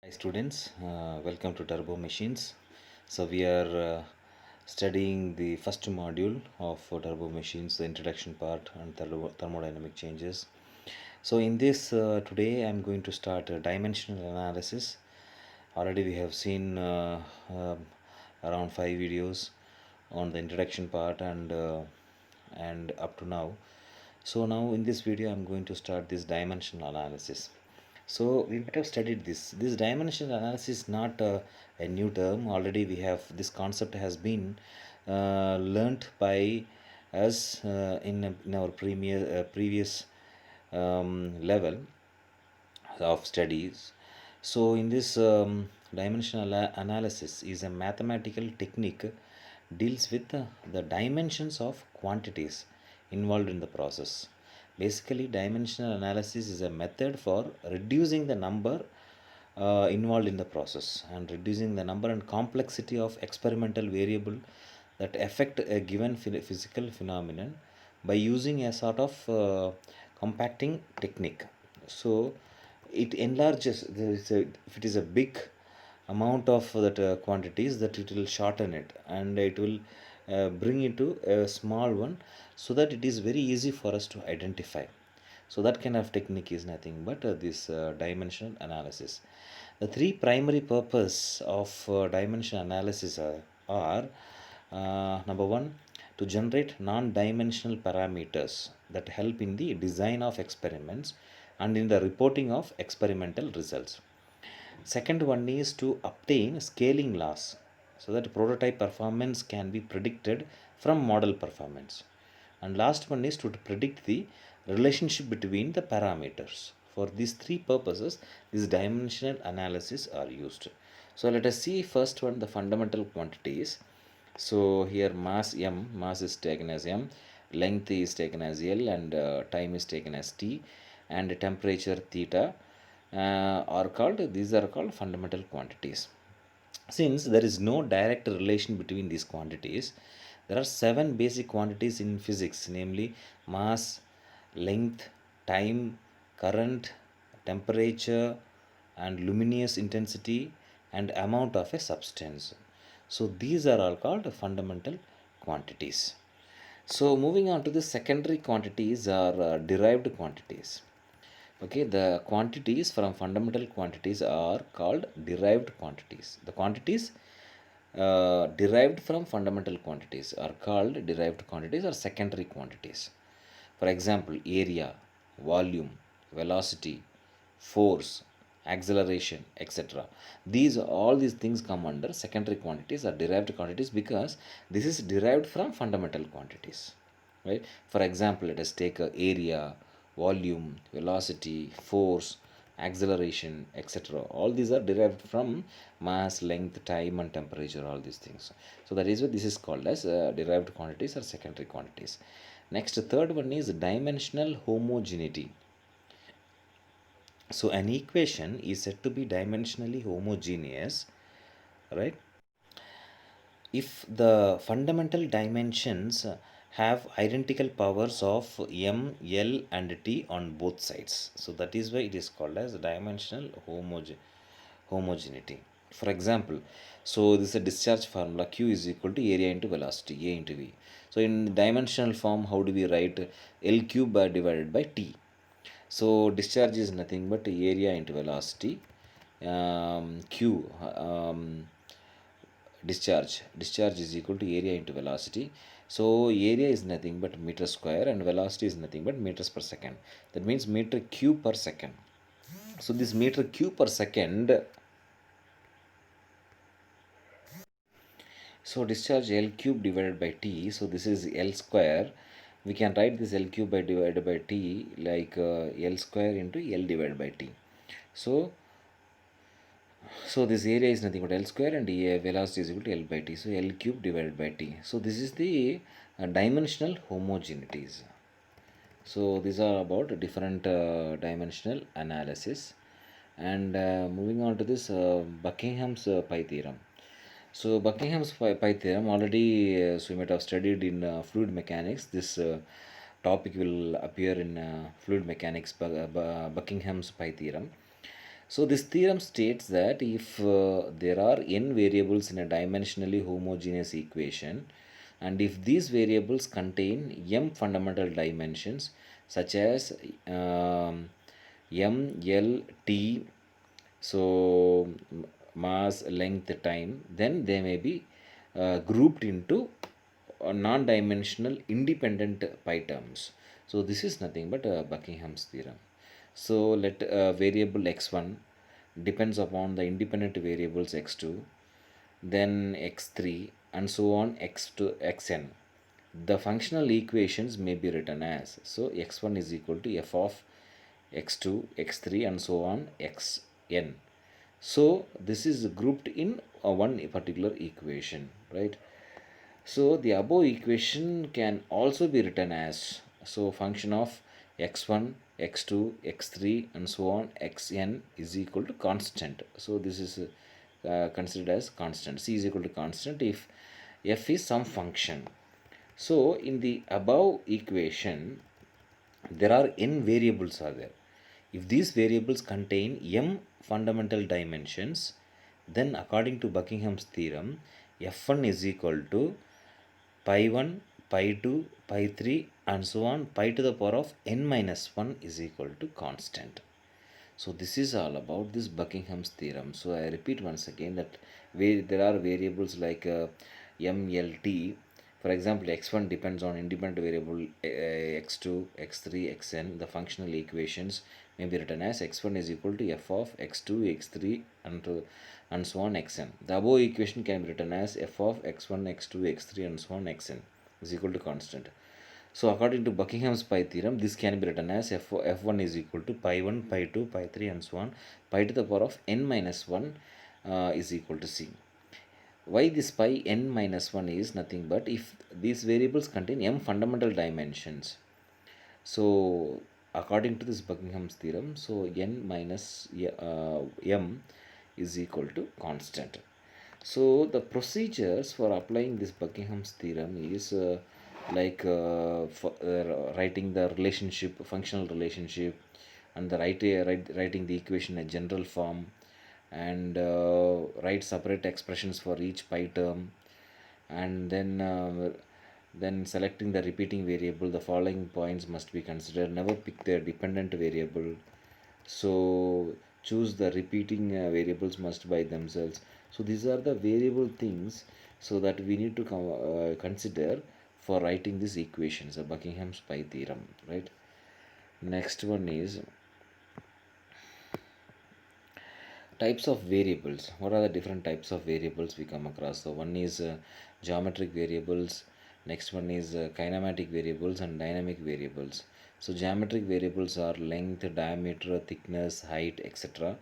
Hi students, welcome to Turbo Machines. So we are studying the first module of Turbo Machines, the introduction part and thermodynamic changes. So in this today I am going to start a dimensional analysis. Already we have seen around 5 videos on the introduction part and up to now. So now in this video I'm going to start this dimensional analysis. So we might have studied this. This dimensional analysis is not a new term. Already we have this concept has been learnt by us in our previous level of studies. So in this dimensional analysis is a mathematical technique deals with the dimensions of quantities involved in the process. Basically, dimensional analysis is a method for reducing the number involved in the process and reducing the number and complexity of experimental variable that affect a given physical phenomenon by using a sort of compacting technique. So it enlarges. If it is a big amount of that quantities, that it will shorten it and it will bring it to a small one, so that it is very easy for us to identify. So that kind of technique is nothing but this dimensional analysis. The three primary purpose of dimensional analysis are number one, to generate non-dimensional parameters that help in the design of experiments and in the reporting of experimental results. Second one is to obtain scaling laws so that prototype performance can be predicted from model performance. And last one is to predict the relationship between the parameters. For these three purposes, these dimensional analysis are used. So let us see first one, the fundamental quantities. So here mass is taken as m, length is taken as l, and time is taken as t, and temperature theta these are called fundamental quantities. Since there is no direct relation between these quantities, there are seven basic quantities in physics, namely mass, length, time, current, temperature, and luminous intensity, and amount of a substance. So these are all called fundamental quantities. So moving on to the secondary quantities are derived quantities. Okay, the quantities from fundamental quantities are called derived quantities. The quantities derived from fundamental quantities are called derived quantities or secondary quantities. For example, area, volume, velocity, force, acceleration, etc. These things come under secondary quantities or derived quantities because this is derived from fundamental quantities. Right? For example, let us take area, volume, velocity, force, acceleration, etc. All these are derived from mass, length, time, and temperature. All these things. So that is what this is called as derived quantities or secondary quantities. Next, third one is dimensional homogeneity. So an equation is said to be dimensionally homogeneous, right, if the fundamental dimensions have identical powers of m, l, and t on both sides. So that is why it is called as dimensional homogeneity. For example, so this is a discharge formula: q is equal to area into velocity, a into v. So in dimensional form, how do we write? L cube divided by t. So discharge is nothing but area into velocity. Q discharge is equal to area into velocity. So area is nothing but meter square and velocity is nothing but meters per second. That means meter cube per second. So this meter cube per second, so discharge L cube divided by T, so this is L square. We can write this L cube by divided by T like L square into L divided by T. So this area is nothing but L square and velocity is equal to L by T. So L cube divided by T. So this is the dimensional homogeneities. So these are about different dimensional analysis. And moving on to this Buckingham's pi theorem. So Buckingham's pi theorem already, so you might have studied in fluid mechanics. This topic will appear in fluid mechanics, Buckingham's pi theorem. So this theorem states that if there are n variables in a dimensionally homogeneous equation, and if these variables contain m fundamental dimensions such as m, l, t, so mass, length, time, then they may be grouped into non-dimensional independent pi terms. So this is nothing but Buckingham's theorem. So let variable x1 depends upon the independent variables x2, then x3, and so on x to xn. The functional equations may be written as, so x1 is equal to f of x2, x3, and so on xn. So this is grouped in one particular equation, right? So the above equation can also be written as, so function of x1, x2, x3, and so on xn is equal to constant. So this is considered as constant. C is equal to constant if f is some function. So in the above equation, there are n variables are there. If these variables contain m fundamental dimensions, then according to Buckingham's theorem, f1 is equal to pi 1, pi 2, pi 3, and so on, pi to the power of n minus 1 is equal to constant. So this is all about this Buckingham's theorem. So I repeat once again that there are variables like m, l, t. For example, x1 depends on independent variable x2, x3, xn. The functional equations may be written as x1 is equal to f of x2, x3, and so on xn. The above equation can be written as f of x1, x2, x3, and so on xn is equal to constant. So according to Buckingham's pi theorem, this can be written as f1 is equal to pi 1, pi 2, pi 3, and so on. Pi to the power of n minus 1 is equal to c. Why this pi n minus 1 is nothing but if these variables contain m fundamental dimensions. So according to this Buckingham's theorem, so n minus m is equal to constant. So the procedures for applying this Buckingham's theorem is writing the relationship, functional relationship, and the writing the equation in a general form, and write separate expressions for each pi term, and then selecting the repeating variable. The following points must be considered: never pick the dependent variable, so choose the repeating variables must by themselves. So these are the variable things so that we need to consider for writing these equations, the Buckingham's pi theorem, right? Next one is types of variables. What are the different types of variables we come across? So one is geometric variables, next one is kinematic variables and dynamic variables. So geometric variables are length, diameter, thickness, height, etc.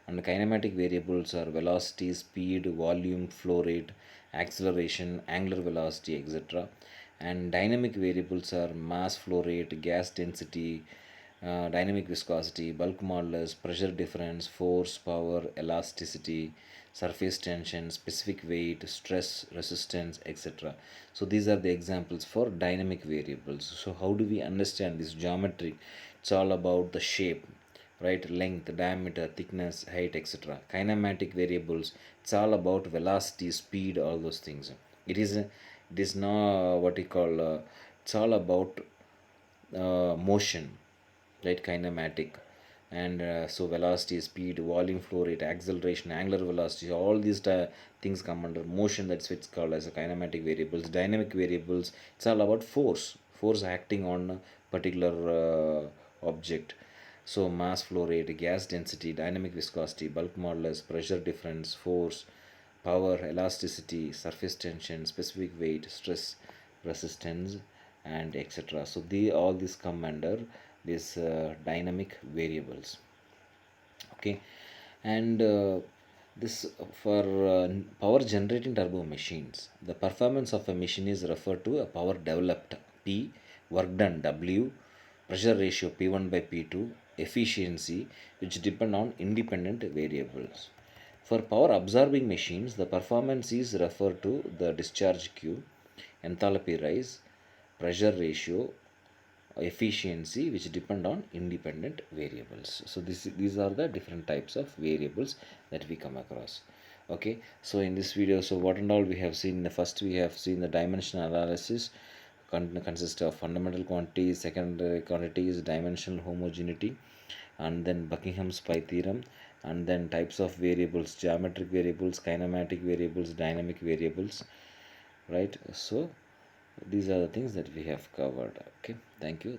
And kinematic variables are velocity, speed, volume, flow rate, acceleration, angular velocity, etc. And dynamic variables are mass, flow rate, gas density, dynamic viscosity, bulk modulus, pressure difference, force, power, elasticity, surface tension, specific weight, stress, resistance, etc. So these are the examples for dynamic variables. So how do we understand this geometry? It's all about the shape, right? Length, diameter, thickness, height, etc. Kinematic variables, it's all about velocity, speed, all those things. It is not what we call it's all about motion, right? Kinematic. And so velocity, speed, volume, flow rate, acceleration, angular velocity, all these things come under motion. That's what's called as a kinematic variables. Dynamic variables, it's all about force acting on a particular object. So mass, flow rate, gas density, dynamic viscosity, bulk modulus, pressure difference, force, power, elasticity, surface tension, specific weight, stress, resistance, and etc. So all these come under these dynamic variables. Okay, and this for power generating turbo machines, the performance of a machine is referred to a power developed P, work done W, pressure ratio P1 by P2, efficiency, which depend on independent variables. For power absorbing machines, the performance is referred to the discharge Q, enthalpy rise, pressure ratio, efficiency which depend on independent variables. So these are the different types of variables that we come across. Okay, so in this video, so what and all we have seen, the first we have seen the dimensional analysis consists of fundamental quantities, secondary quantities, dimensional homogeneity, and then Buckingham's pi theorem, and then types of variables, geometric variables, kinematic variables, dynamic variables, right? So these are the things that we have covered. Okay, thank you.